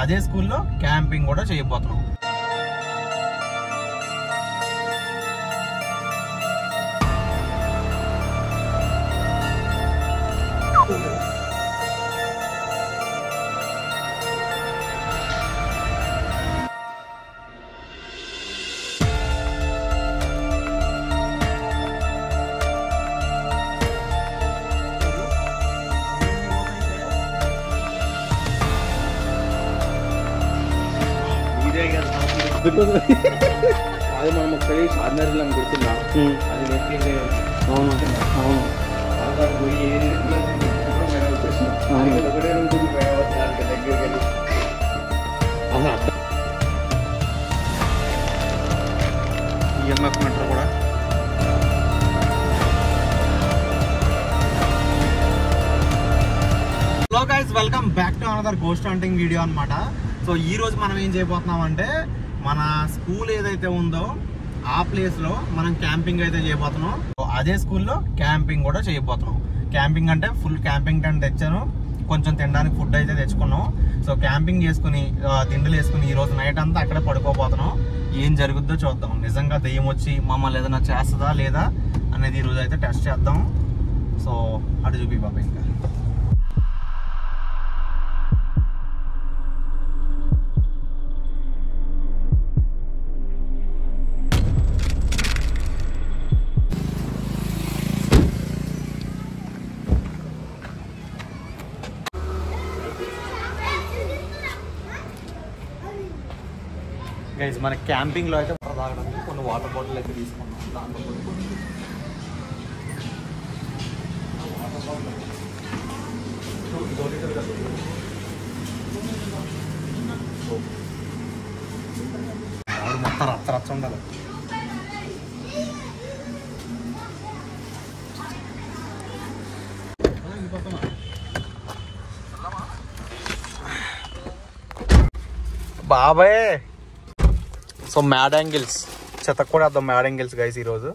అదే స్కూల్లో క్యాంపింగ్ కూడా చేయబోతున్నాం. అది మనం ఒకసారి సాధనలో గుర్తున్నా అది నెక్కి అవును అవును ఈఎంఎఫ్ మీటర్ కూడా hello guys, welcome back to another ghost hunting video అనమాట. సో ఈ రోజు మనం ఏం చేయబోతున్నాం అంటే మన స్కూల్ ఏదైతే ఉందో ఆ ప్లేస్ లో మనం క్యాంపింగ్ అయితే చేయబోతున్నాం. అదే స్కూల్లో క్యాంపింగ్ కూడా చేయబోతున్నాం. క్యాంపింగ్ అంటే ఫుల్ క్యాంపింగ్ టెంట్ తెచ్చాను, కొంచెం తినడానికి ఫుడ్ అయితే తెచ్చుకున్నాం. సో క్యాంపింగ్ చేసుకుని తిండులు వేసుకుని ఈ రోజు నైట్ అంతా అక్కడే పడుకోబోతున్నాం. ఏం జరుగుద్దో చూద్దాం. నిజంగా దెయ్యం వచ్చి మమ్మల్ని ఏదైనా చేస్తుందా లేదా అనేది ఈ రోజు అయితే టెస్ట్ చేద్దాం. సో అటు చూపి బాబా. ఇంకా గైస్, మన క్యాంపింగ్ లో అయితే తాగడానికి కొన్ని వాటర్ బాటిల్ అయితే తీసుకున్నాం. దాంట్లో మొత్తం రచ్చ ఉండాలి. బాబాయ్, సో మ్యాడ్ యాంగిల్స్ చెత్త కూడా అర్థం మ్యాడ్ యాంగిల్స్ గైస్ ఈరోజు.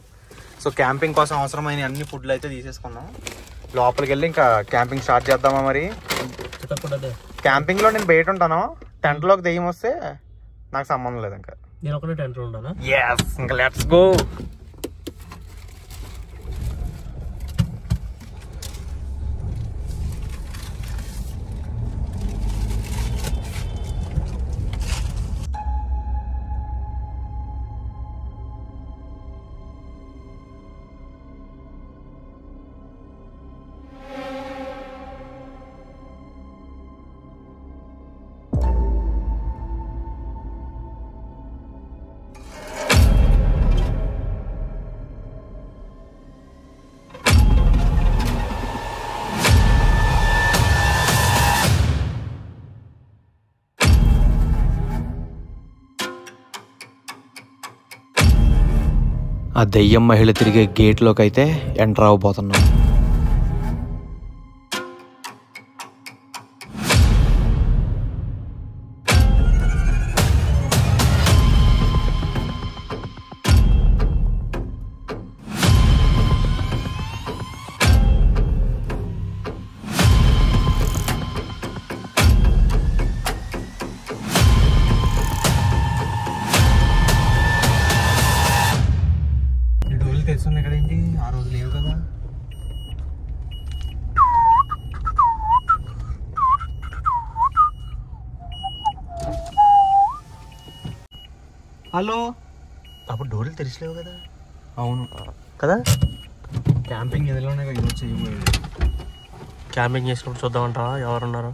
సో క్యాంపింగ్ కోసం అవసరమైన అన్ని ఫుడ్లు అయితే తీసేసుకున్నాం. లోపలికి వెళ్ళి ఇంకా క్యాంపింగ్ స్టార్ట్ చేద్దామా? మరి క్యాంపింగ్ లో నేను బయట ఉంటాను. టెంట్ లోకి దెయ్యం వస్తే నాకు సంబంధం లేదు. ఇంకా నేను ఒకటే టెంట్ లో ఉంటాను. yes, ఇంకా లెట్స్ గో. ఆ దెయ్యం మహిళ తిరిగే గేట్లోకి అయితే ఎంటర్ అవ్వబోతున్నాం. తెలుసున్నాయి కదేంటి, ఆ రోజు లేవు కదా. హలో, అప్పుడు డోర్లు తెరిచలేవు కదా. అవును కదా, క్యాంపింగ్ ఎదులోనే కదా ఈరోజు చేయబోయేది. క్యాంపింగ్ చేసుకుంటూ చూద్దామంటావా ఎవరున్నారు?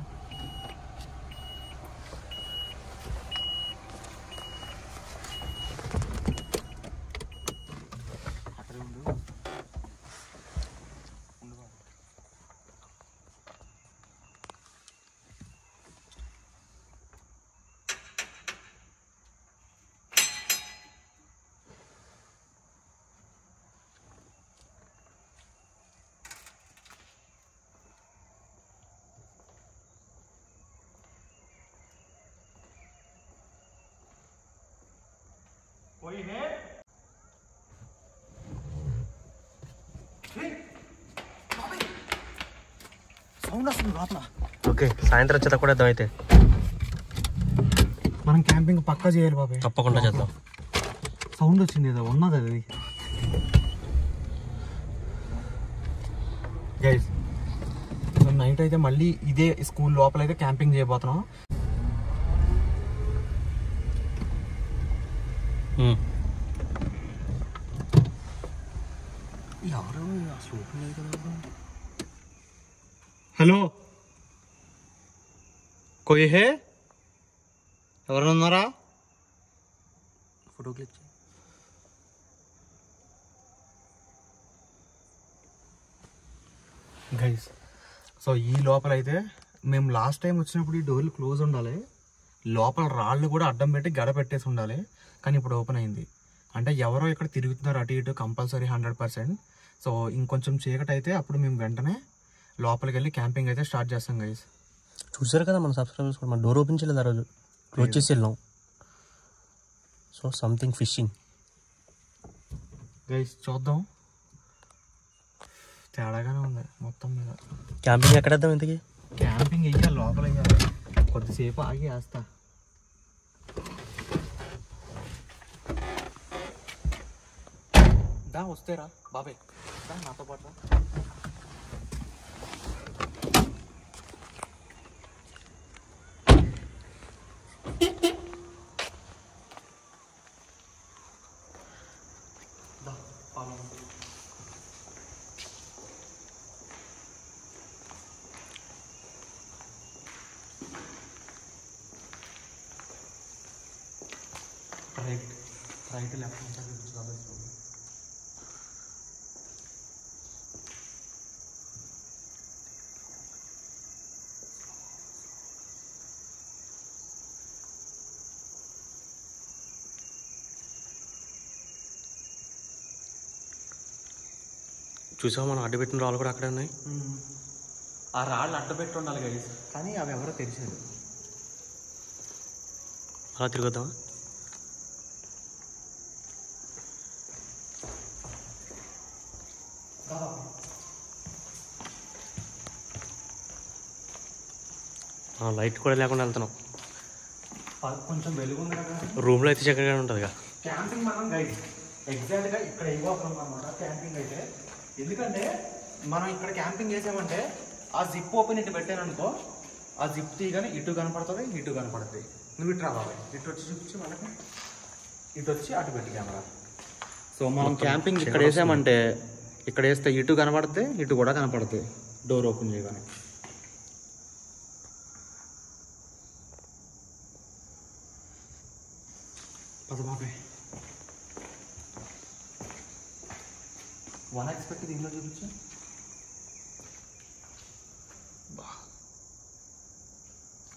సౌండ్ వస్తుంది లోపల. ఓకే, సాయంత్రం వచ్చేదా కూడా అయితే మనం క్యాంపింగ్ పక్కా చేయాలి బాబాయ్. తప్పకుండా చేద్దాం. సౌండ్ వచ్చింది ఏదో ఉన్నది అది. గైస్ నైట్ అయితే మళ్ళీ ఇదే స్కూల్ లోపల అయితే క్యాంపింగ్ చేయబోతున్నాం. హలో కోయి హే, ఎవరైనా ఉన్నారా? Photo click. గైస్ సో ఈ లోపల అయితే మేము లాస్ట్ టైం వచ్చినప్పుడు ఈ డోర్లు క్లోజ్ ఉండాలి, లోపల రాళ్ళు కూడా అడ్డం పెట్టి గడ పెట్టేసి ఉండాలి. కానీ ఇప్పుడు ఓపెన్ అయింది అంటే ఎవరో ఇక్కడ తిరుగుతున్నారు అటు ఇటు కంపల్సరీ 100%. సో ఇంకొంచెం చీకటి అయితే అప్పుడు మేము వెంటనే లోపలికి వెళ్ళి క్యాంపింగ్ అయితే స్టార్ట్ చేస్తాం గైస్. చూసారు కదా మన సబ్స్క్రైబర్స్ కూడా, మన డోర్ ఓపెన్ చేయలేదు ఆ రోజు, క్లోజ్ చేసి వెళ్ళాం. సో సంథింగ్ ఫిషింగ్ గైస్ చూద్దాం, తేడాగానే ఉంది మొత్తం మీద. క్యాంపింగ్ ఎక్కడేద్దాం ఇంతకీ? క్యాంపింగ్ వెయ్యాలి లోపల, వెయ్యాలి కొద్దిసేపు ఆగి వేస్తా. దా వస్తేరా బాబాయ్, దా నాతో పాటు. రైట్ లెఫ్ట్ చూసావా మనం అడ్డుపెట్టిన రాళ్ళు కూడా అక్కడే ఉన్నాయి. ఆ రాళ్ళు అడ్డపెట్టి ఉండాలి గైస్, కానీ అవి ఎవరో తెలిసారు. అలా తిరుగుద్దామా? లైట్ కూడా లేకుండా వెళ్తున్నాం. కొంచెం వెలుగుంది కదా రూమ్లో అయితే చక్కగా ఉంటుంది కదా. క్యాంపింగ్ మనం గైస్ ఎగ్జాక్ట్గా ఇక్కడ అయిపోతున్నాం అనమాట క్యాంపింగ్ అయితే. ఎందుకంటే మనం ఇక్కడ క్యాంపింగ్ చేసామంటే ఆ జిప్ ఓపెన్ ఇటు పెట్టాను అనుకో, ఆ జిప్ తీయగానే ఇటు కనపడుతుంది ఇటు కనపడుతుంది. నువ్వు ఇటు రావాలి, ఇటు వచ్చి చూపించి మనకి, ఇటు వచ్చి అటు పెట్టి కెమెరా. సో మనం క్యాంపింగ్ ఇక్కడ వేసామంటే ఇక్కడ వేస్తే ఇటు కనపడితే ఇటు కూడా కనపడుతుంది డోర్ ఓపెన్ చేయగానే. పద బాబాయ్, 1x పెట్టి దీనిలో చూపించు.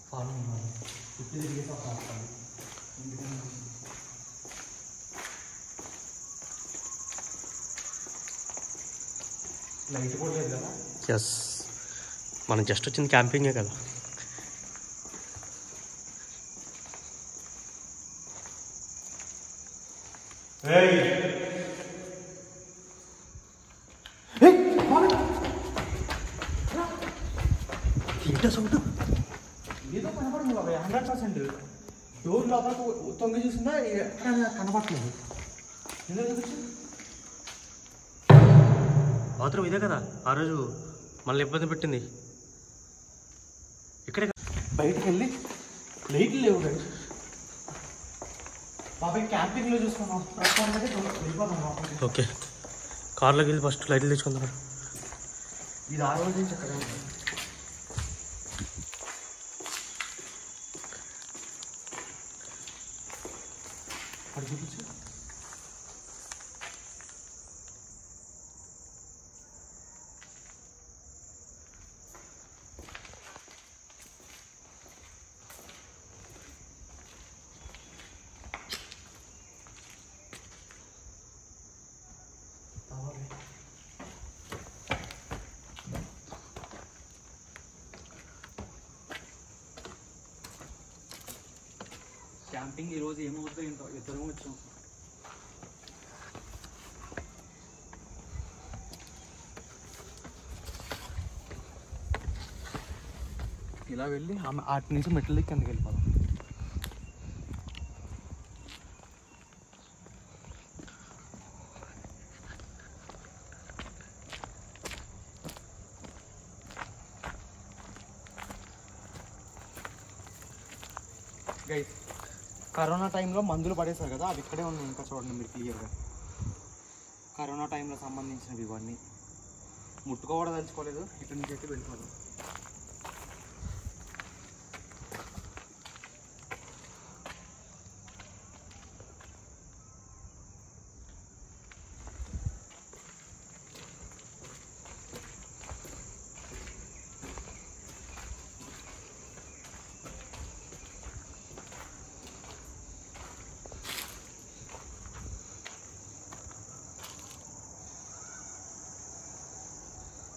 ఫాలో ఉన్నారు చుట్టూ తిరిగేసి వస్తాను. లైట్ కూడా లేదు కదా. ఎస్, మనం జస్ట్ వచ్చింది క్యాంపింగే కదా. ఏంటో సౌండ్? ఏదో కనపడింది బాబాయ్ 100%. డోర్ లోపలకు తొంగి చూసిందా ఎక్కడ కనపడలేదు. ఎందుకు చూపించు? బాత్రూమ్ ఇదే కదా ఆ రోజు మళ్ళీ ఇబ్బంది పెట్టింది. ఇక్కడే బయటికి వెళ్ళి లైట్లు లేవు బాబాయ్, క్యాంపింగ్లో చూసుకున్నాం. వెళ్ళిపోతాం. ఓకే, కార్లోకి వెళ్ళి ఫస్ట్ లైట్లు తెచ్చుకుందాం. ఇది ఆ రోజు నుంచి అక్కడ ఉంది. అక్కడ చూపించు. క్యాంపింగ్ ఈరోజు ఏమవుతుందో ఏంటో, ఇద్దరం వచ్చాం. ఇలా వెళ్ళి అటు నుంచి మెట్ల కిందకి వెళ్ళిపోదాం. గైస్ కరోనా టైంలో మందులు పడేశారు కదా అవి ఇక్కడే ఉన్నాయి ఇంకా చూడండి మీరు క్లియర్గా. కరోనా టైంలో సంబంధించినవి ఇవన్నీ ముట్టుకోవడం తెలుసుకోలేదు. ఇటు నుంచి అయితే వెళ్ళిపోదు.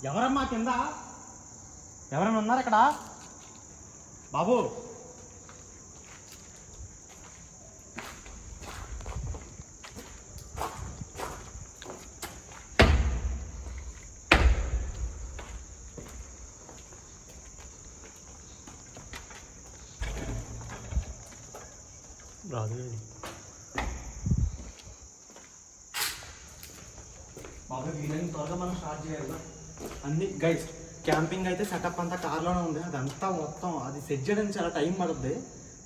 ఎవరమ్మా కింద? ఎవరైనా ఉన్నారు ఇక్కడ? బాబు రాదు. బాబు వీలైన త్వరగా మనం స్టార్ట్ చేయాలి. అన్ని గైస్ క్యాంపింగ్ అయితే సెటప్ అంతా కార్లోనే ఉంది. అదంతా మొత్తం అది సెట్ చేయడానికి చాలా టైం పడుతుంది.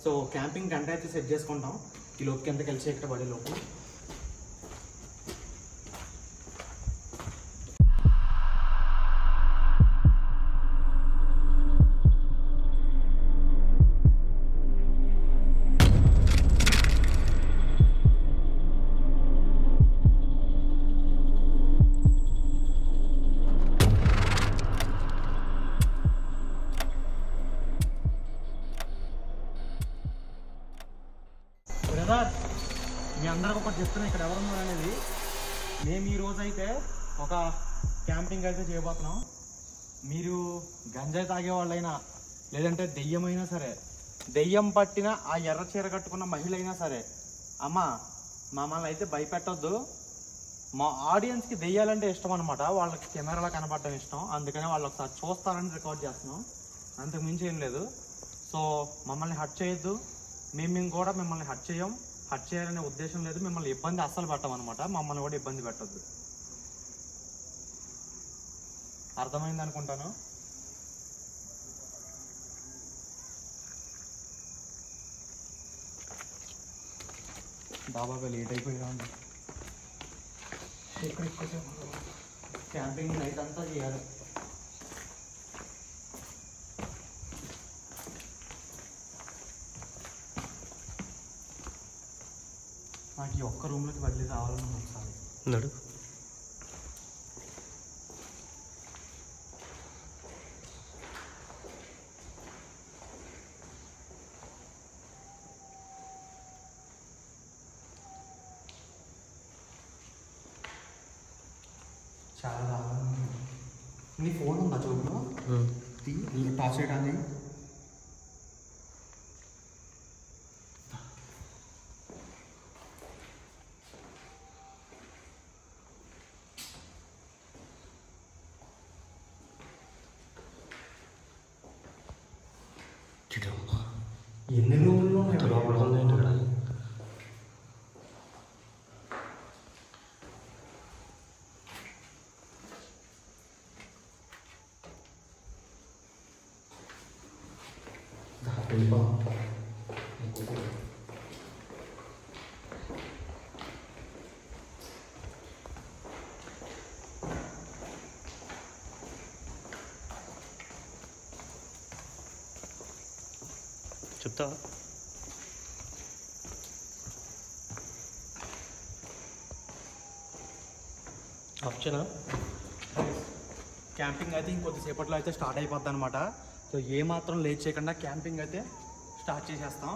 సో క్యాంపింగ్ గంట అయితే సెట్ చేసుకుంటాం. ఈ లోపు కింద కలిసి ఇక్కడ పడే లోపు. మీ అందరికి ఒకటి చెప్తున్నా ఇక్కడ ఎవరున్నారు అనేది. మేము ఈరోజు అయితే ఒక క్యాంపింగ్ అయితే చేయబోతున్నాం. మీరు గంజాయి తాగే వాళ్ళైనా లేదంటే దెయ్యమైనా సరే, దెయ్యం పట్టిన ఆ ఎర్ర చీర కట్టుకున్న మహిళ అయినా సరే, అమ్మ మమ్మల్ని అయితే భయపెట్టొద్దు. మా ఆడియన్స్కి దెయ్యాలంటే ఇష్టం అనమాట. వాళ్ళకి కెమెరాలో కనపడడం ఇష్టం. అందుకనే వాళ్ళు ఒకసారి చూస్తారని రికార్డ్ చేస్తున్నాం. అంతకు మించి ఏం లేదు. సో మమ్మల్ని హర్ట్ చేయొద్దు. మేము కూడా మిమ్మల్ని హర్ట్ చేయం. హర్ట్ చేయాలనే ఉద్దేశం లేదు. మిమ్మల్ని ఇబ్బంది అస్సలు పెట్టమన్నమాట. మమ్మల్ని కూడా ఇబ్బంది పెట్టద్దు. అర్థమైంది అనుకుంటాను. దాదాపు లేట్ అయిపోయింది. క్యాంపింగ్ నైట్ అంతా చేయాలి. నాకు ఈ ఒక్క రూమ్లోకి వెళ్ళి రావాలని ఒకసారి నడు. చాలా నీ ఫోన్ ఉందా చూడు? టార్చ్ చేయడానికి ఎన్ని రూముల్లో చెప్తావా? ఆప్షనా? క్యాంపింగ్ అయితే ఇంకొద్దిసేపట్లో అయితే స్టార్ట్ అయిపోద్ది అనమాట. సో ఏమాత్రం లేట్ చేయకుండా క్యాంపింగ్ అయితే స్టార్ట్ చేసేస్తాం.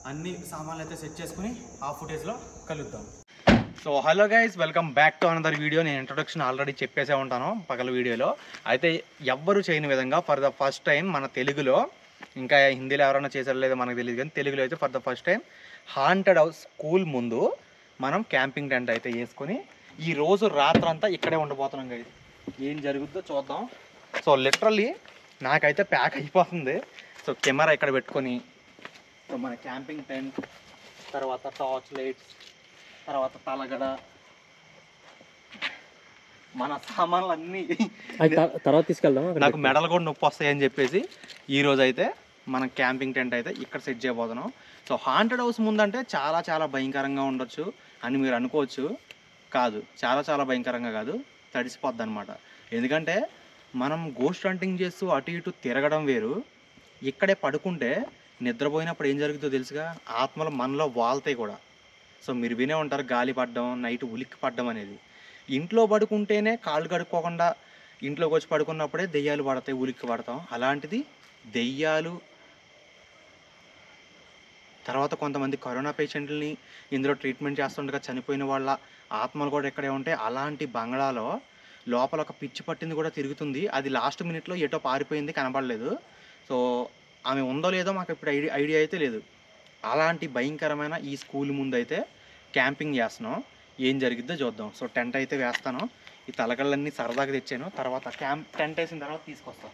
అన్ని సామాన్లు అయితే సెట్ చేసుకుని ఆ ఫుటేజ్లో కలుద్దాం. So hello guys, welcome back to another video. నేను ఇంట్రొడక్షన్ ఆల్రెడీ చెప్పేసే ఉంటాను పగల వీడియోలో. అయితే ఎవ్వరు చేయని విధంగా ఫర్ ద ఫస్ట్ టైం మన తెలుగులో, ఇంకా హిందీలో ఎవరైనా చేశారో లేదో మనకు తెలియదు కానీ తెలుగులో అయితే for the first time haunted house school ముందు మనం క్యాంపింగ్ టెంట్ అయితే వేసుకొని ఈ రోజు రాత్రంతా ఇక్కడే ఉండబోతున్నాం గైస్. ఏం జరుగుద్దో చూద్దాం. సో లిటరల్లీ నాకైతే ప్యాక్ అయిపోతుంది. సో కెమెరా ఇక్కడ పెట్టుకొని, సో మన క్యాంపింగ్ టెంట్, తర్వాత టార్చ్ లైట్స్, తర్వాత తలగడ, మన సామాన్లు అన్నీ తర్వాత తీసుకెళ్దాం. నాకు మెడలు కూడా నొప్పి వస్తాయని చెప్పేసి ఈరోజు అయితే మనం క్యాంపింగ్ టెంట్ అయితే ఇక్కడ సెట్ చేయబోతున్నాం. సో హాంటెడ్ హౌస్ ముందంటే చాలా చాలా భయంకరంగా ఉండొచ్చు అని మీరు అనుకోవచ్చు. కాదు, చాలా చాలా భయంకరంగా కాదు, తడిసిపోద్ది అనమాట. ఎందుకంటే మనం గోస్ట్ హంటింగ్ చేస్తూ అటు ఇటు తిరగడం వేరు, ఇక్కడే పడుకుంటే నిద్రపోయినప్పుడు ఏం జరుగుతుందో తెలుసుగా, ఆత్మలు మనలో వాళ్తాయి కూడా. సో మీరు వినే ఉంటారు గాలి పడ్డం, నైట్ ఉలిక్కి పడ్డం అనేది. ఇంట్లో పడుకుంటేనే కాళ్ళు కడుక్కోకుండా ఇంట్లోకి వచ్చి పడుకున్నప్పుడే దెయ్యాలు పడతాయి, ఉలిక్కి పడతాం. అలాంటిది దెయ్యాలు, తర్వాత కొంతమంది కరోనా పేషెంట్లని ఇందులో ట్రీట్మెంట్ చేస్తుండగా చనిపోయిన వాళ్ళ ఆత్మలు కూడా ఇక్కడే ఉంటాయి. అలాంటి బంగ్లాలో లోపల ఒక పిచ్చి పట్టింది కూడా తిరుగుతుంది. అది లాస్ట్ మినిట్లో ఎటో పారిపోయింది, కనపడలేదు. సో ఆమె ఉందో లేదో మాకు ఇప్పుడు ఐడియా అయితే లేదు. అలాంటి భయంకరమైన ఈ స్కూల్ ముందు అయితే క్యాంపింగ్ చేస్తున్నాం. ఏం జరిగిద్దో చూద్దాం. సో టెంట్ అయితే వేస్తాను. ఈ తలకళ్ళన్నీ సరదాగా తెచ్చాను, తర్వాత టెంట్ వేసిన తర్వాత తీసుకొస్తాను.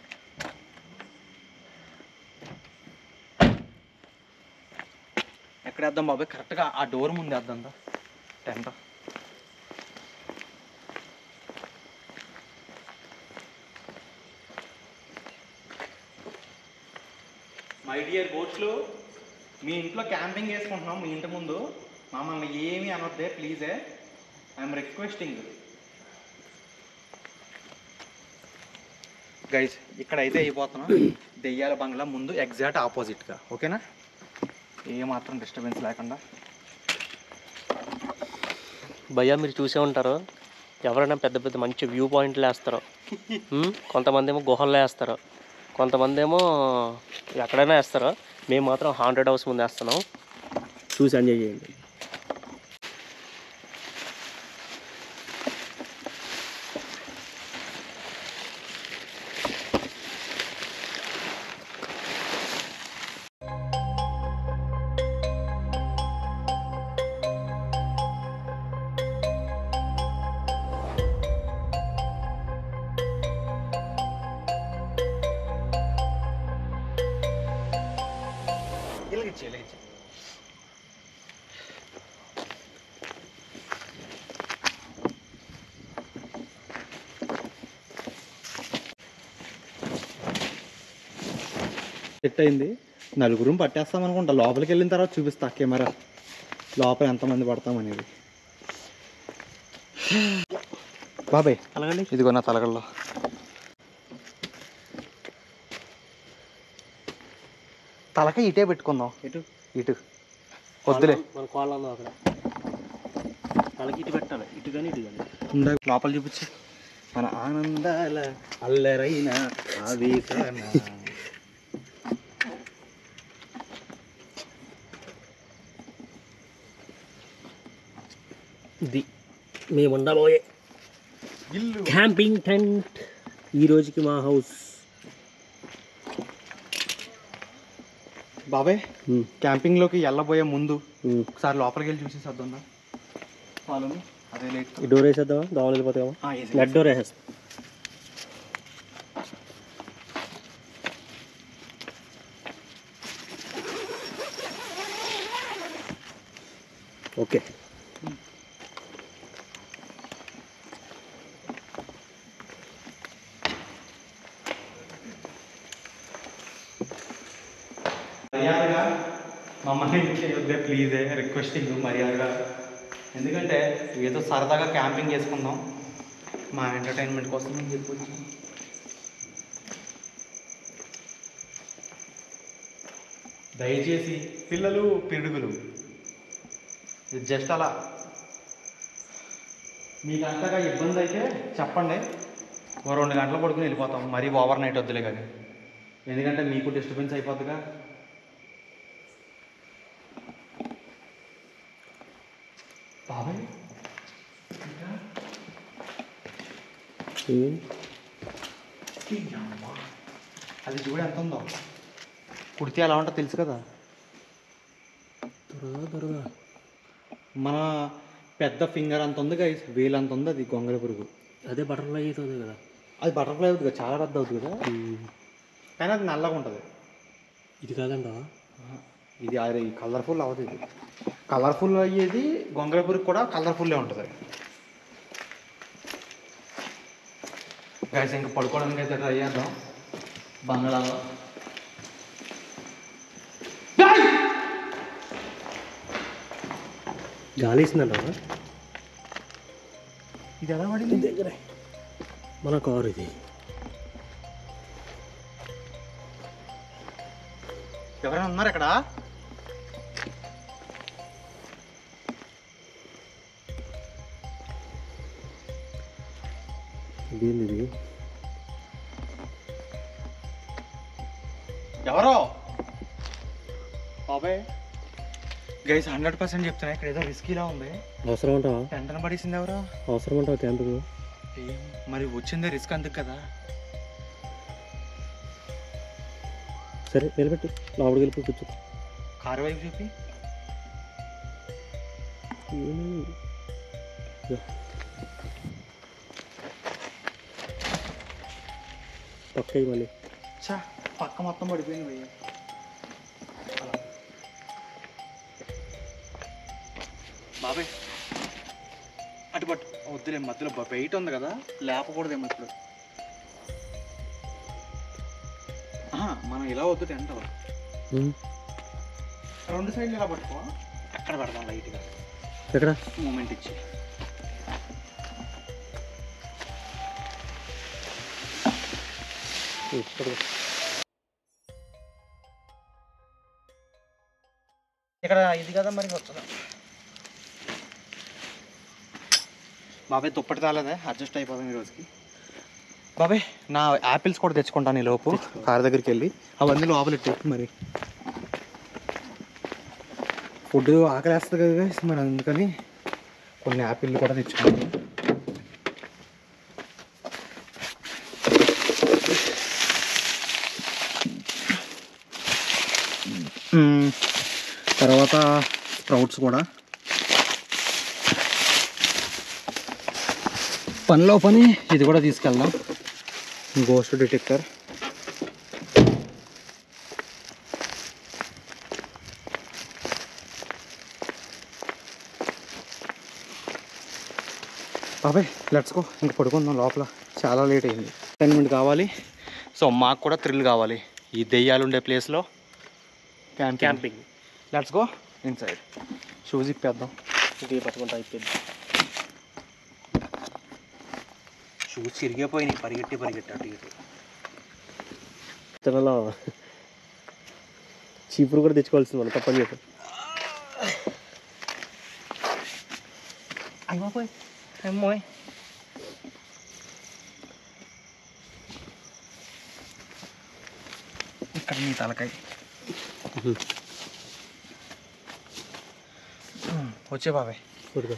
ఎక్కడ వేద్దాం బాబాయ్? కరెక్ట్గా ఆ డోర్ ముందు వేద్దాం టెంట్. మై డియర్ గోట్స్లు, మీ ఇంట్లో క్యాంపింగ్ వేసుకుంటున్నాం, మీ ఇంటి ముందు మమ్మల్ని ఏమీ అనొద్దే ప్లీజే, ఐఎమ్ రిక్వెస్టింగ్ గైస్. ఇక్కడైతే అయిపోతున్నాం దెయ్యాల బంగ్లా ముందు ఎగ్జాక్ట్ ఆపోజిట్గా, ఓకేనా? ఏమాత్రం డిస్టర్బెన్స్ లేకుండా. భయ్యా మీరు చూసే ఉంటారు, ఎవరైనా పెద్ద పెద్ద మంచి వ్యూ పాయింట్లు వేస్తారు. కొంతమంది ఏమో గుహల్లో వేస్తారు, కొంతమంది ఏమో ఎక్కడైనా వేస్తారు. మేము మాత్రం హాంటెడ్ హౌస్ ముందు వేస్తున్నాం. చూసి ఎంజాయ్ చేయండి. సెట్ అయింది. నలుగురు పట్టేస్తాం అనుకుంటా. లోపలికి వెళ్ళిన తర్వాత చూపిస్తా కెమెరా లోపల ఎంతమంది పడతామనేది. బాబాయ్ అలాగండి, ఇదిగో నా తలగల్లో. తలక ఇటే పెట్టుకుందాం. ఇటు ఇటు వద్దులే, మన కాళ్ళు ఉందాం అక్కడ. తలకి ఇటు పెట్టాలి, ఇటు కానీ ఇటు కానీ. లోపల చూపించి మన ఆనందాల అల్లరైన ఆవేశన. ఇది మేము ఉండబోయే ఇల్లు క్యాంపింగ్ టెంట్. ఈ రోజుకి మా హౌస్. బాబాయ్ క్యాంపింగ్లోకి వెళ్ళబోయే ముందు ఒకసారి లోపలికి వెళ్ళి చూసేసి వద్దా వాళ్ళని. అదే లేట్ ఈ డోర్ వేసేద్దామా? దోమలు వెళ్ళిపోతామా? నెట్ డోర్ వేసేస్తాం. ఓకే. మర్యాదగా మమ్మల్ని చేయొద్దే ప్లీజే, రిక్వెస్టింగ్ మర్యాదగా. ఎందుకంటే ఏదో సరదాగా క్యాంపింగ్ చేసుకుందాం, మా ఎంటర్టైన్మెంట్ కోసం అని చెప్పొచ్చు. దయచేసి పిల్లలు పిడుగులు జస్ట్ అలా మీకు అంతగా ఇబ్బంది అయితే చెప్పండి, ఓ 2 గంటలు పడుకుని వెళ్ళిపోతాం. మరీ ఓవర్ నైట్ వద్దులే కానీ, ఎందుకంటే మీకు డిస్టర్బెన్స్ అయిపోద్దిగా. బాబాయ్ అది చూడ ఎంత ఉందో, కుడితే ఎలా ఉంటుందో తెలుసు కదా. త్వరగా మన పెద్ద ఫింగర్ అంత ఉంది గైస్, వేలు అంత ఉంది అది గొంగళి పురుగు. అదే బటర్ఫ్లై అవుతుంది కదా. అది బటర్ఫ్లై అవుతుంది కదా, చాలా పెద్ద అవుతుంది కదా, కానీ అది నల్లగా ఉంటుంది. ఇది కాదంట, ఇది అది కలర్ఫుల్ అవుతుంది. ఇది కలర్ఫుల్ అయ్యేది గొంగళి పురుగు కూడా కలర్ఫుల్లే ఉంటుంది. గైస్ ఇంకా పడుకోవడానికి అయితే ట్రై చేద్దాం బంగ్లాలో. గాలి వేసిందంట ఇది ఎలా పడింది దగ్గరే మన కారు ఇది. ఎవరైనా ఉన్నారు ఇక్కడ? ఇదేంది ఇది? ఎవరో బాబాయ్ గైస్ 100% చెప్తున్నా ఇక్కడ ఏదో రిస్కీలా ఉంది. అవసరం అంటావా? టెంటన పడేసింది ఎవరో. అవసరం అంటావా క్యాంపింగ్? మరి వచ్చిందే రిస్క్ అందుకు కదా. సరే నిలబెట్టి లోపలికి వెళ్ళిపోయి కూర్చో. కారు వైపు చూపి. పక్క మళ్ళీ చా పక్క మొత్తం పడిపోయింది భయ్య. బాబాయ్ అటు పట్టు వద్దులే, మధ్యలో బయట ఉంది కదా లేపకూడదేమో ఇప్పుడు. మనం ఇలా వద్దు టెంట్ రెండు సైడ్లు ఇలా పట్టుకో. అక్కడ పడదాం లైట్గా. ఎక్కడ మూమెంట్ ఇచ్చి. ఇక్కడ ఇది కదా మరి వస్తుందా బాబాయ్? దుప్పటి తాలేదా? అడ్జస్ట్ అయిపోదాం ఈ రోజుకి. బాబాయ్ నా యాపిల్స్ కూడా తెచ్చుకుంటాను ఈ లోపు కార్ దగ్గరికి వెళ్ళి. అవన్నీ లోపలెట్టే మరి ఫుడ్ ఆకలేస్తుంది కదా మరి, అందుకని కొన్ని యాపిల్ కూడా తెచ్చుకుంటాను. తర్వాత స్ప్రౌట్స్ కూడా. పనిలో పని ఇది కూడా తీసుకెళ్దాం, గోస్ట్ డిటెక్టర్. బాబాయ్ లెట్స్ గో, ఇంక పడుకుందాం లోపల, చాలా లేట్ అయింది. ఎంటర్టైన్మెంట్ కావాలి, సో మాకు కూడా థ్రిల్ కావాలి ఈ దెయ్యాలు ఉండే ప్లేస్లో camping. Let's go inside. Shoes ఇప్పేద్దాం. ఇది పట్టుకుంటా అయిపోయింది. షూస్ చిరిగిపోయినాయి పరిగెట్టి అటు ఇటు. తనలో చీపురు కూడా తెచ్చుకోవాల్సింది మనం, తప్పని చెప్పి. అయిపోయి అమ్మోయ్. ఇక్కడ నీ తలకాయ వచ్చే బాబాయ్. చూడుకో.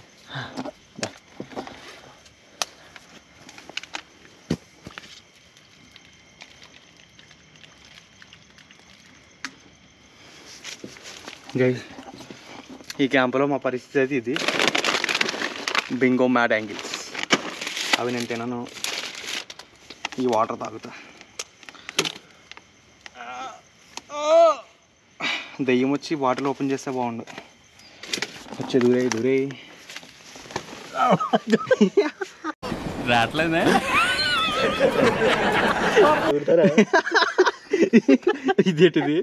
గైస్ ఈ క్యాంపులో మా పరిస్థితి అయితే ఇది. బింగో మ్యాడ్ యాంగిల్స్ అవి నేను తినను, ఈ వాటర్ తాగుతా. దెయ్యం వచ్చి బాటిల్ ఓపెన్ చేస్తే బాగుండు. వచ్చే దూరే రావట్లేదే. ఇదేంటిది?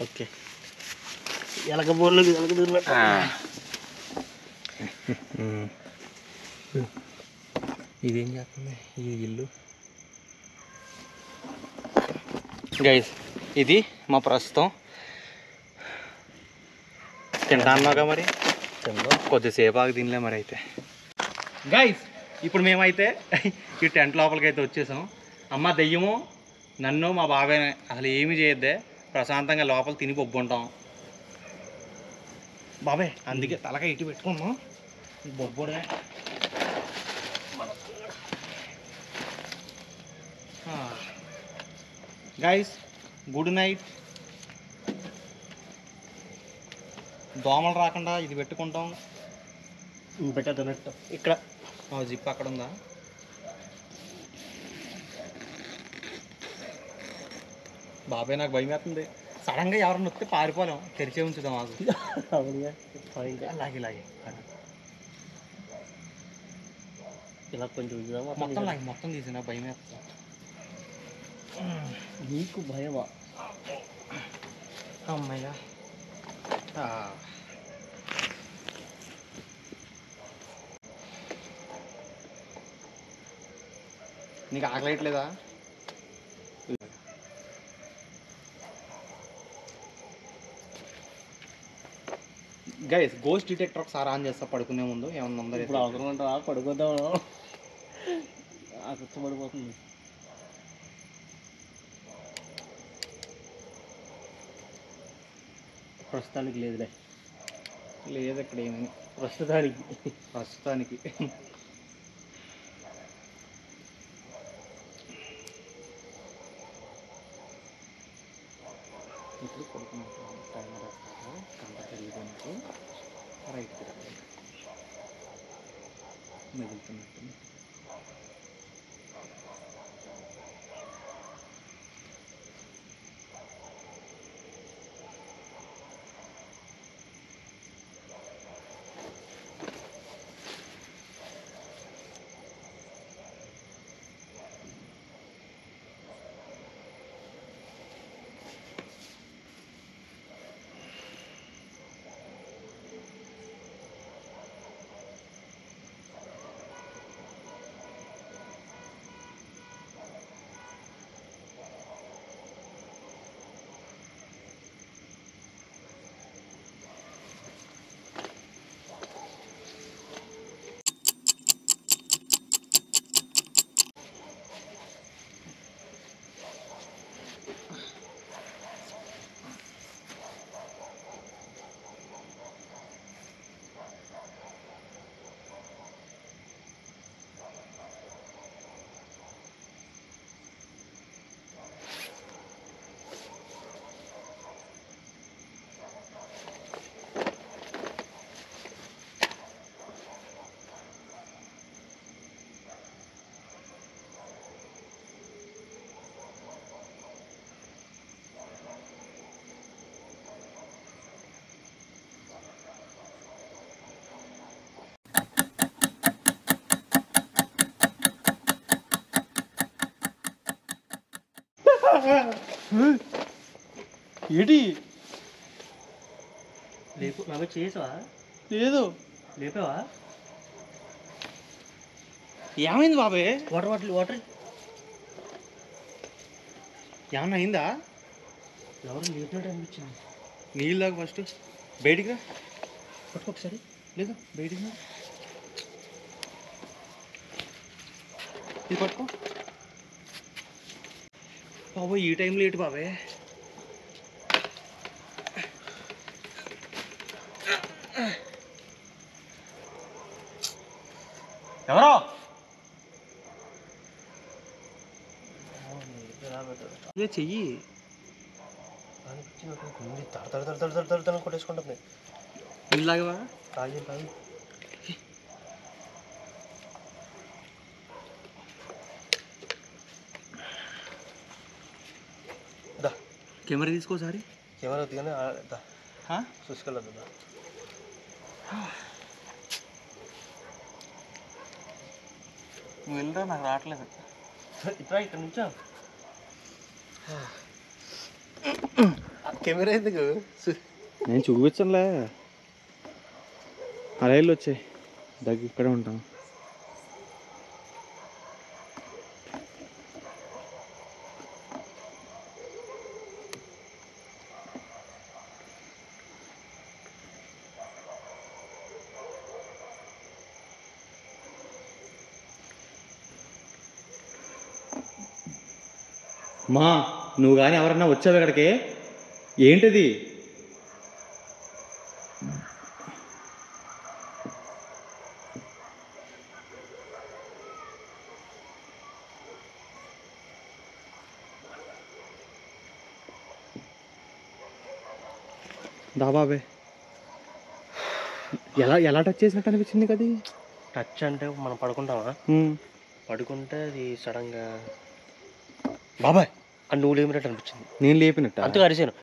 ఓకే ఎలక బోర్లు ఇదేం చేస్తుంది ఈ ఇల్లు? గైస్ ఇది మా ప్రస్తుతం. తింటాన్నాగా మరి, కొద్దిసేపు ఆగి తినలే మరి. అయితే గైస్ ఇప్పుడు మేమైతే ఈ టెంట్ లోపలికి అయితే వచ్చేసాం. అమ్మ దెయ్యము నన్ను మా బాబాయ్ అసలు ఏమి చేయొద్దే, ప్రశాంతంగా లోపల తిని బొబ్బుంటాం. బాబాయ్ అందుకే తలకాయ ఇటు పెట్టుకున్నాం, బొబ్బుడే. Guys good night. దోమలు రాకుండా ఇది పెట్టుకుంటాం. పెట్టేదన్నట్టు ఇక్కడ జిప్ అక్కడ ఉందా? బాబాయ్ నాకు భయం వేస్తుంది. సడన్గా ఎవరన్నా వస్తే పారిపోలేం, తెరిచే ఉంచుదాం. మాకు లాగి ఇలా కొంచెం మొత్తం లాగి మొత్తం తీసి నాకు భయం వేస్తుంది. నీకు భయమా? అమ్మయ్యా. నీకు ఆకలేయట్లేదా? గైస్ గోస్ట్ డిటెక్టర్ ఒకసారి ఆన్ చేస్తా పడుకునే ముందు. ఏమన్నా ఉందా? ఇప్పుడు అవసరం ఉంటావా? పడుకుందాం. పడిపోతుంది. ప్రస్తుతానికి లేదులే. లేదు ఇక్కడ ఏమీ ప్రస్తుతానికి ఇప్పుడు పడుకున్నట్టు టైమర్ వేస్తాక కంట తిరిగిపోయినట్టు రైట్కి రావాలి, మెదులుతున్నట్టు. ఏంటి లేపు నాకు చేసావా? లేదు. లేపావా? ఏమైంది బాబాయ్? వాటర్ ఏమన్నా అయిందా? ఎవరు లేపినట్టు అనిపించింది. నీళ్ళు దాకా ఫస్ట్ బయటికి రా. పట్టుకో ఒకసారి. లేదు బయటికి రా. ఇది పట్టుకో బాబాయ్. ఈ టైం లేట్ బాబాయ్. ఎవరో ఇదే చెయ్యి అనిపించింది. తడ కొట్టేసుకుంటుంది. ఇలాగవా? తాగి కెమెరా తీసుకోసారి. కెమెరా దిగానే చూసుకెళ్ళదు. నువ్వు వెళ్ళరా, నాకు రావట్లేదు. ఇట్రా ఇక్కడ నుంచా. కెమెరా ఎందుకు? నేను చూపించనులే. అలా వెళ్ళి వచ్చాయి దగ్గర ఇక్కడే ఉంటాను. మా నువ్వు కానీ ఎవరన్నా వచ్చావు ఇక్కడికి? ఏంటిది? దాబాబే ఎలా టచ్ చేసినట్టు అనిపించింది కదా? టచ్ అంటే మనం పడుకుంటామా? పడుకుంటే అది సడన్గా బాబాయ్ అని నువ్వు లేపినట్టు అనిపించింది. నేను లేపినట్టు అంతగా అరిసాను.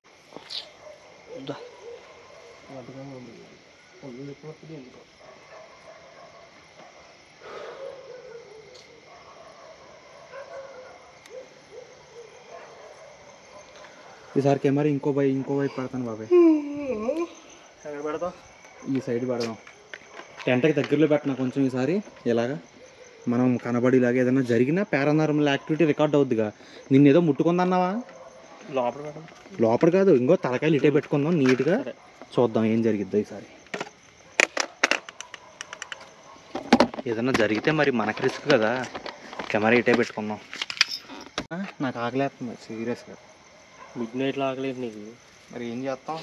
ఈసారి కెమెరా ఇంకో వైపు పెడతాను బాబాయ్. ఎక్కడ పెడతాం? ఈ సైడ్ పెడదాం. టెంట్కి దగ్గరలో పెట్టినా కొంచెం ఈసారి ఇలాగా మనం కనబడిలాగా ఏదైనా జరిగినా పారానార్మల్ యాక్టివిటీ రికార్డ్ అవుద్దిగా. నిన్నేదో ముట్టుకుందన్నావా? లోపల పెడతాం. లోపల కాదు, ఇంకో తలకాయలు ఇటే పెట్టుకుందాం, నీట్గా చూద్దాం ఏం జరిగిద్దో ఈసారి. ఏదైనా జరిగితే మరి మనకి రిస్క్ కదా, కెమెరా ఇటే పెట్టుకుందాం. నాకు ఆకలేస్తుంది సీరియస్గా. మిడ్ నైట్లో ఆగలేదు నీకు? మరి ఏం చేస్తాం?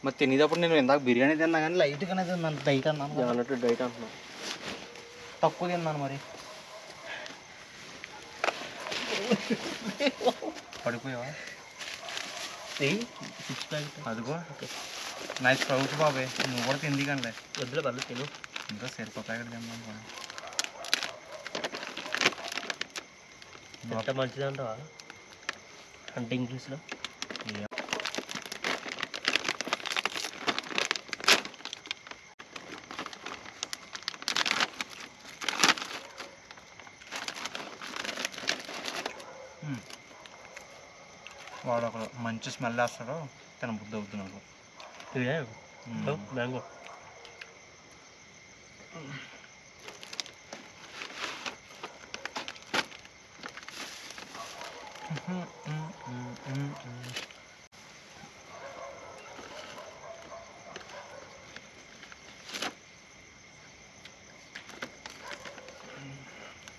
మరి తినేటప్పుడు నేను ఇందాక బిర్యానీ తిన్నా కానీ లైట్గానే తిన్నాను, డైట్ అన్నాను అన్నట్టు డైట్ అంటున్నాను. తక్కువ తిన్నాను. మరి పడిపోయావా? అదిగో నైస్ ప్రౌచ్ బాబాయ్, నువ్వు కూడా తింది కానీ వద్దులే పర్లేదు తిను. ఇంకా సరిపో ప్యాకెట్ తిన్నాను. ఎంత మంచిది అంటావా అంటే ఇంగ్లీష్లో? వాడు ఒక మంచి స్మెల్ వేస్తాడు, తన బుద్ధి అవుతుంది నాకు. ఇదే మ్యాంగో.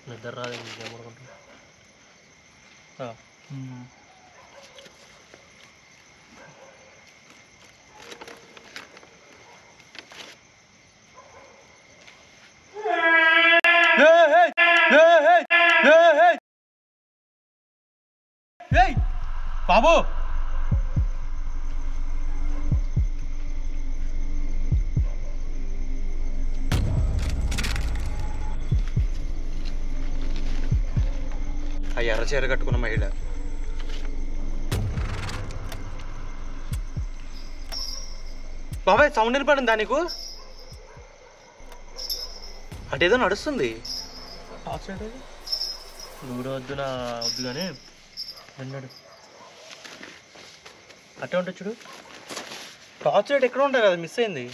నిద్ర రాదు ఇంకేమనుకుంటా. బాబు ఆ ఎర్ర చీర కట్టుకున్న మహిళ. బాబాయ్ సౌండ్ వినపడిందా నీకు? అటేదో నడుస్తుంది. నువ్వు వద్దు నా వద్దు కానీ అన్నాడు. అట్టే ఉంటుంది చూడు. టార్చ్ లైట్ ఎక్కడ ఉంటాయి కదా, మిస్ అయింది.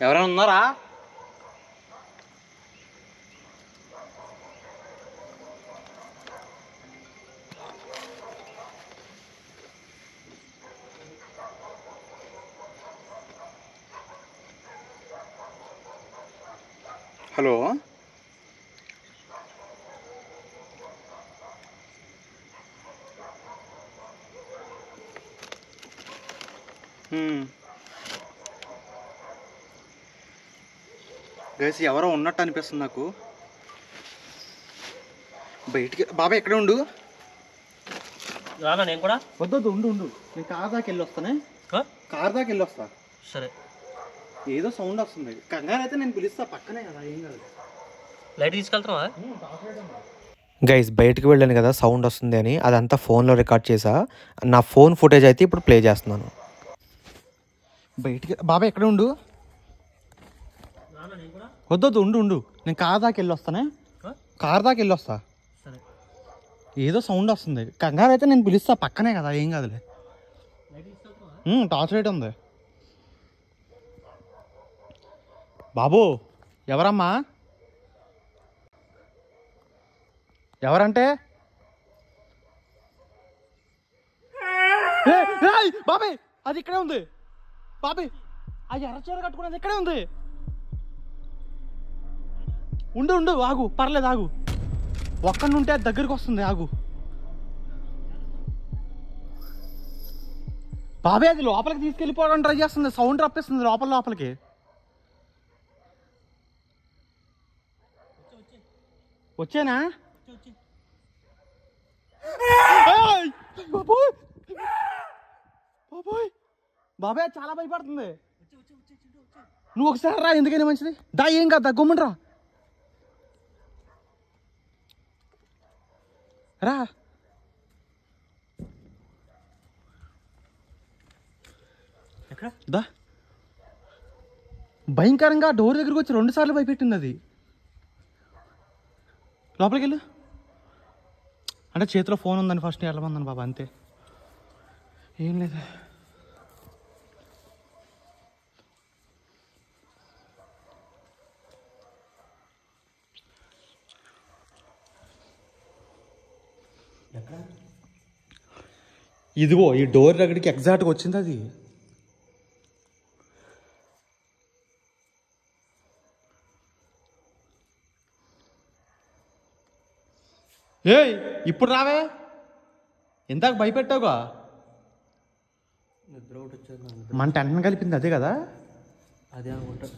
ఎవరైనా ఉన్నారా? హలో, గైస్ ఎవరో ఉన్నట్టు అనిపిస్తుంది నాకు. బయటికి బాబాయ్ ఎక్కడే ఉండు. రానా నేను కూడా? వద్దొద్దు ఉండు ఉండు, నేను కార్ దాకా వెళ్ళి వస్తానే. కార్ దాకా వెళ్ళి వస్తా. సరే. ఏదో సౌండ్ వస్తుంది, కంగారు అయితే నేను పిలుస్తా, పక్కనే కదా, ఏం కాదు. లైట్ తీసుకెళ్తావా? గైస్ బయటకు వెళ్ళాను కదా సౌండ్ వస్తుంది అని, అదంతా ఫోన్లో రికార్డ్ చేసా. నా ఫోన్ ఫుటేజ్ అయితే ఇప్పుడు ప్లే చేస్తున్నాను. బయటికి బాబాయ్ ఎక్కడ ఉండు. వద్దొద్దు ఉండు ఉండు, నేను కార్ దాకా వెళ్ళి వస్తానే. కార్ దాకా వెళ్ళి వస్తా. సరే. ఏదో సౌండ్ వస్తుంది, కంగారు అయితే నేను పిలుస్తా, పక్కనే కదా, ఏం కాదులే. టార్చ్ లైట్ ఉంది. బాబు ఎవరమ్మా? ఎవరంటే? బాబాయ్ అది ఇక్కడే ఉంది. బాబాయ్ అది ఎర్రచీర కట్టుకున్నది ఇక్కడే ఉంది. ఉండు ఉండు ఆగు, పర్లేదు ఆగు, ఒక్కడి ఉంటే అది దగ్గరికి వస్తుంది, ఆగు. బాబాయ్ అది లోపలికి తీసుకెళ్ళిపోవడానికి ట్రై చేస్తుంది, సౌండ్ రప్పిస్తుంది లోపలికి. వచ్చేనా? బాబాయ్ బాబాయ్ బాబాయ్ చాలా భయపడుతుంది. నువ్వు ఒకసారి రా, ఎందుకైనా మంచిది. దా ఏం కాదు, గమ్మున రా. దా. భయంకరంగా డోర్ దగ్గరకు వచ్చి 2 సార్లు భయపెట్టింది అది. లోపలికి వెళ్ళు. అంటే చేతిలో ఫోన్ ఉందని ఫస్ట్ వెళ్ళమందని బాబా, అంతే, ఏం లేదు. ఇదిగో ఈ డోర్ దగ్గరికి ఎగ్జాక్ట్గా వచ్చింది అది. ఏయ్ ఇప్పుడు రావే, ఇందాక భయపెట్టావుగా. నిద్ర ఒకటి వచ్చేది, మన టెన్షన్ కలిపింది అదే కదా. అదే అనుకుంటా.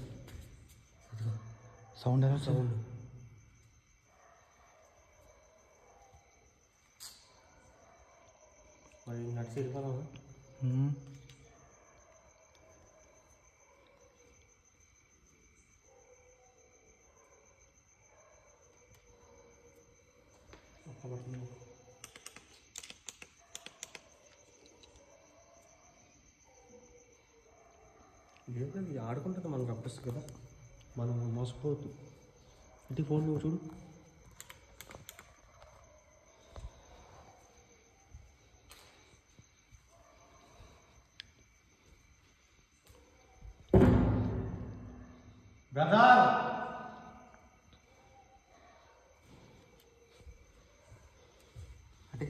సౌండ్ ఎలా సౌండ్ మరి నడిచి వెళ్ళిపోదామా? ఇది ఆడుకుంటుంది, మనకు అనిపిస్తుంది కదా, మనం మోసపోవద్దు. ఇంటి ఫోన్ నువ్వు చూడు. అంటే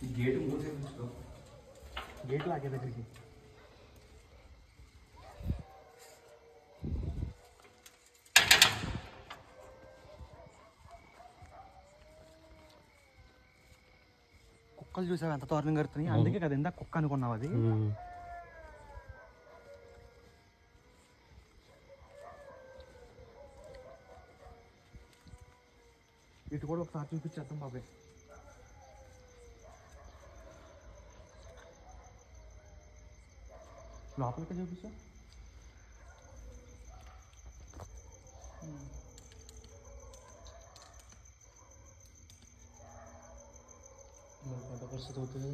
ఈ గేటు మూసేసుకో, గేట్ లాగే దగ్గరికి. కుక్కలు చూసావు ఎంత దారుణంగా కడుతున్నాయి, అందుకే కదా ఇందాక కుక్క అనుకున్నావు అది. ఇటు కూడా ఒకసారి చూపించేద్దాం బాబాయ్. లోపలికి చూపించా. పరిస్థితి అవుతుంది.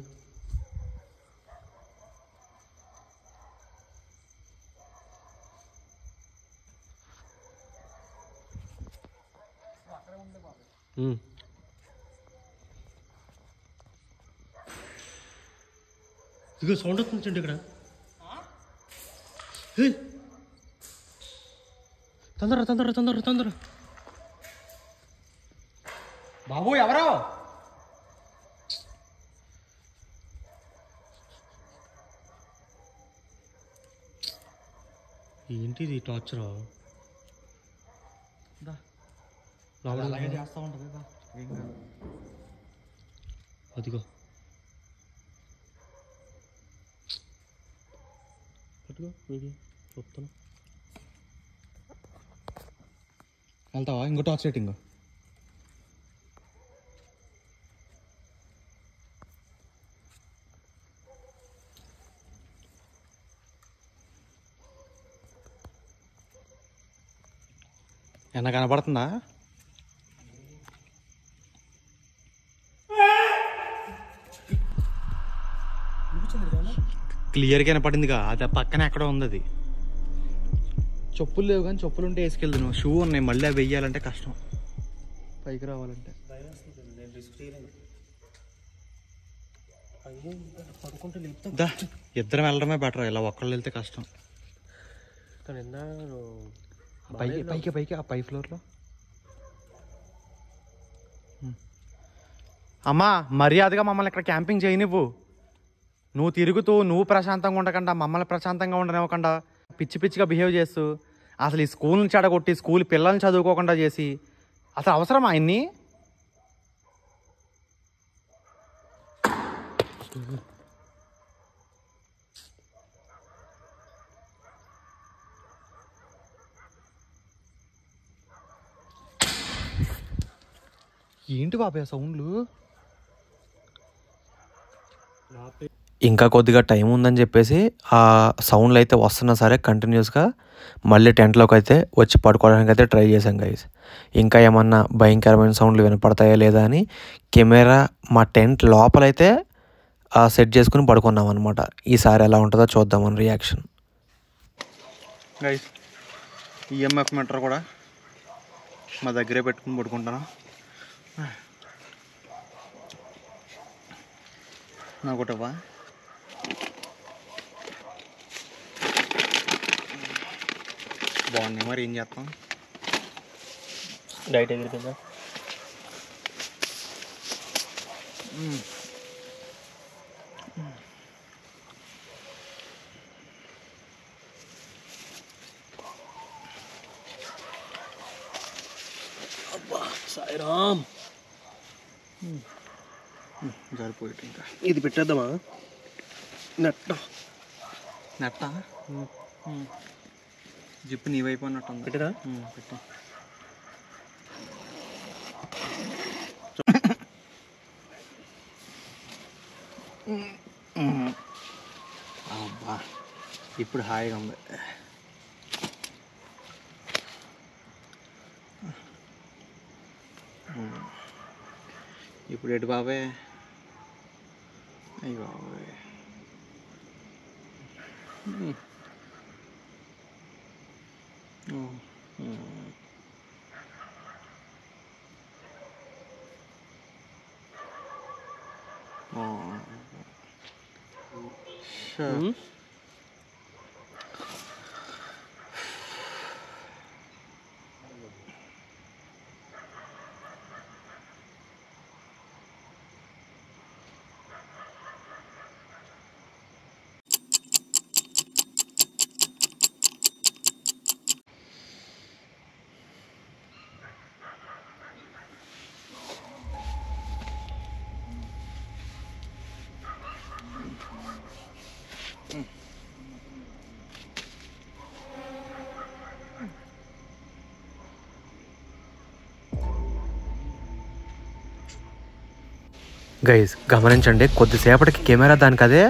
ఇదిగో సౌండ్ వస్తుంది ఇక్కడ. తొందర తొందర తొందర తొందర బాబు, ఎవరో ఏంటిది టార్చర్? అలాగే చేస్తూ ఉంటుంది. అదిగో పట్టుకో, వీడియో చెప్తాను. వెళ్తావా ఇంకో టార్చ్ సెట్టింగ్? ఏమన్నా కనపడుతుందా? క్లియర్గా కనపడిందిగా, అది పక్కన ఎక్కడో ఉంది. అది చెప్పులు లేవు కానీ చెప్పులు ఉంటే వేసుకెళ్దు. నువ్వు షూ ఉన్నాయి, మళ్ళీ అవి వెయ్యాలంటే కష్టం పైకి రావాలంటే. ఇద్దరం వెళ్ళడమే బెటర్, ఇలా ఒక్కళ్ళు వెళ్తే కష్టం. పైకి పైకి పైకి ఆ పై ఫ్లోర్లో. అమ్మా మర్యాదగా మమ్మల్ని ఇక్కడ క్యాంపింగ్ చేయనివ్వు. నువ్వు తిరుగుతూ నువ్వు ప్రశాంతంగా ఉండకుండా మమ్మల్ని ప్రశాంతంగా ఉండనివ్వకుండా పిచ్చి పిచ్చిగా బిహేవ్ చేస్తూ అసలు ఈ స్కూల్ని చెడగొట్టి స్కూల్ పిల్లల్ని చదువుకోకుండా చేసి అసలు అవసరమా ఆయన్ని? ఏంటి బాబాయ్ సౌండ్లు? ఇంకా కొద్దిగా టైం ఉందని చెప్పేసి ఆ సౌండ్లు అయితే వస్తున్నా సరే కంటిన్యూస్గా మళ్ళీ టెంట్లోకి అయితే వచ్చి పడుకోవడానికి అయితే ట్రై చేశాం గైస్. ఇంకా ఏమన్నా భయంకరమైన సౌండ్లు వినపడతాయా లేదా అని కెమెరా మా టెంట్ లోపలైతే సెట్ చేసుకుని పడుకున్నాం అనమాట. ఈసారి ఎలా ఉంటుందో చూద్దామని రియాక్షన్. గైస్ ఈఎంఎఫ్ మీటర్ కూడా మా దగ్గరే పెట్టుకుని పడుకుంటాను. నాకొటవా బాగున్నాయి. మరి ఏం చేస్తాం? డైట్ ఎగిరి కదా. అబ్బా సాయిరామ్, సరిపోయి ఇంకా ఇది పెట్టేద్దామా? నెట్ జిప్పు నీ వైపు అన్నట్టుంది. పెట్టినా పెట్టు. అబ్బా ఇప్పుడు హాయిగా ఉంది. ఇప్పుడు ఎటు బాబాయ్? అయ్యి బాబాయ్ గైస్ గమనించండి, కొద్దిసేపటికి కెమెరా దానికదే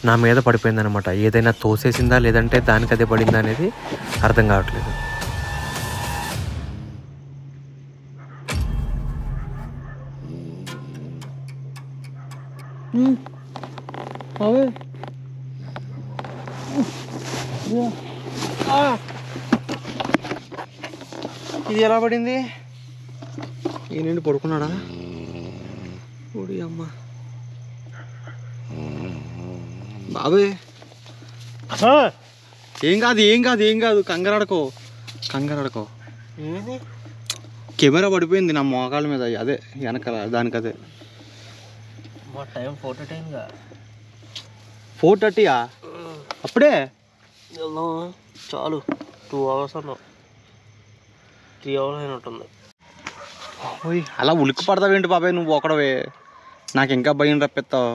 నా మీద పడిపోయిందనమాట. ఏదైనా తోసేసిందా లేదంటే దానికదే పడిందా అనేది అర్థం కావట్లేదు. ఇది ఎలా పడింది? ఈ నుండి పడుకున్నాడా? ఓడి అమ్మ బాబే, ఏం కాదు కంగారాడుకో. కెమెరా పడిపోయింది నా మోకాల మీద, అదే వెనకాల దానికదే. మా టైం 4:10గా. 4:30 అప్పుడే చాలు 2 hours అన్నా, 3 hours అయినట్టుంది. అలా ఉలిక్కి పడతావేంటి బాబాయ్ నువ్వు ఒకడవే? నాకు ఇంకా భయం రప్పిస్తావు.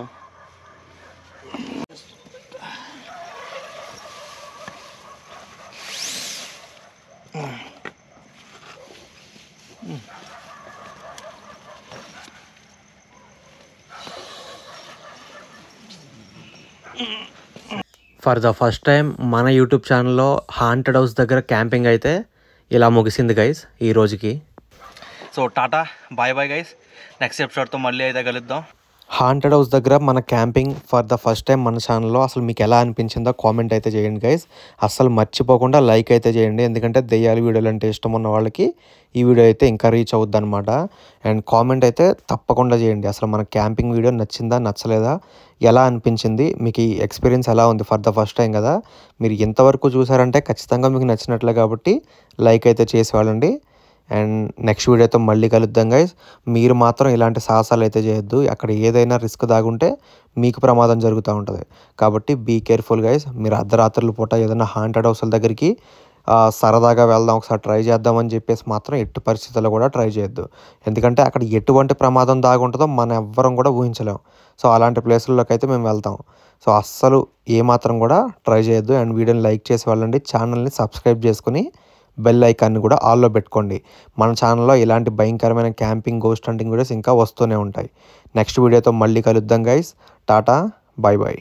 ఫర్ ద ఫస్ట్ టైం మన యూట్యూబ్ ఛానల్లో హాంటెడ్ హౌస్ దగ్గర క్యాంపింగ్ అయితే ఇలా ముగిసింది గైస్ ఈ రోజుకి. So tata bye guys, next ఎపిసోడ్తో మళ్ళీ అయితే కలుద్దాం. హాంటెడ్ హౌస్ దగ్గర మన camping for the first time మన ఛానల్లో. అసలు మీకు ఎలా అనిపించిందో కామెంట్ అయితే చేయండి గైస్. అసలు మర్చిపోకుండా లైక్ అయితే చేయండి, ఎందుకంటే దెయ్యాల వీడియోలు అంటే ఇష్టం ఉన్న వాళ్ళకి ఈ వీడియో అయితే ఇంకా రీచ్ అవుద్ది అనమాట. అండ్ కామెంట్ అయితే తప్పకుండా చేయండి. అసలు మన క్యాంపింగ్ వీడియో నచ్చిందా నచ్చలేదా, ఎలా అనిపించింది, మీకు ఈ ఎక్స్పీరియన్స్ ఎలా ఉంది? ఫర్ ద ఫస్ట్ టైం కదా, మీరు ఎంతవరకు చూసారంటే ఖచ్చితంగా మీకు నచ్చినట్లే, కాబట్టి లైక్ అయితే చేసి వాళ్ళండి. అండ్ నెక్స్ట్ వీడియోతో మళ్ళీ కలుద్దాం గైస్. మీరు మాత్రం ఇలాంటి సాహసాలు అయితే చేయొద్దు. అక్కడ ఏదైనా రిస్క్ దాగుంటే మీకు ప్రమాదం జరుగుతూ ఉంటుంది, కాబట్టి బీ కేర్ఫుల్ గైస్. మీరు అర్ధరాత్రుల పూట ఏదైనా హాంటెడ్ హౌస్ల దగ్గరికి సరదాగా వెళ్దాం, ఒకసారి ట్రై చేద్దామని చెప్పేసి మాత్రం ఎట్టి పరిస్థితుల్లో కూడా ట్రై చేయొద్దు, ఎందుకంటే అక్కడ ఎటువంటి ప్రమాదం దాగుంటుందో మనం ఎవ్వరం కూడా ఊహించలేం. సో అలాంటి ప్లేసుల్లోకి అయితే మేము వెళ్తాం. సో అస్సలు ఏమాత్రం కూడా ట్రై చేయొద్దు. అండ్ వీడియోని లైక్ చేసి వెళ్ళండి, ఛానల్ని సబ్స్క్రైబ్ చేసుకుని బెల్ ఐకాన్ని కూడా ఆల్లో పెట్టుకోండి. మన ఛానల్లో ఇలాంటి భయంకరమైన క్యాంపింగ్, గోస్ట్ హంటింగ్ వీడియోస్ ఇంకా వస్తూనే ఉంటాయి. నెక్స్ట్ వీడియోతో మళ్ళీ కలుద్దాం గైస్. టాటా బాయ్.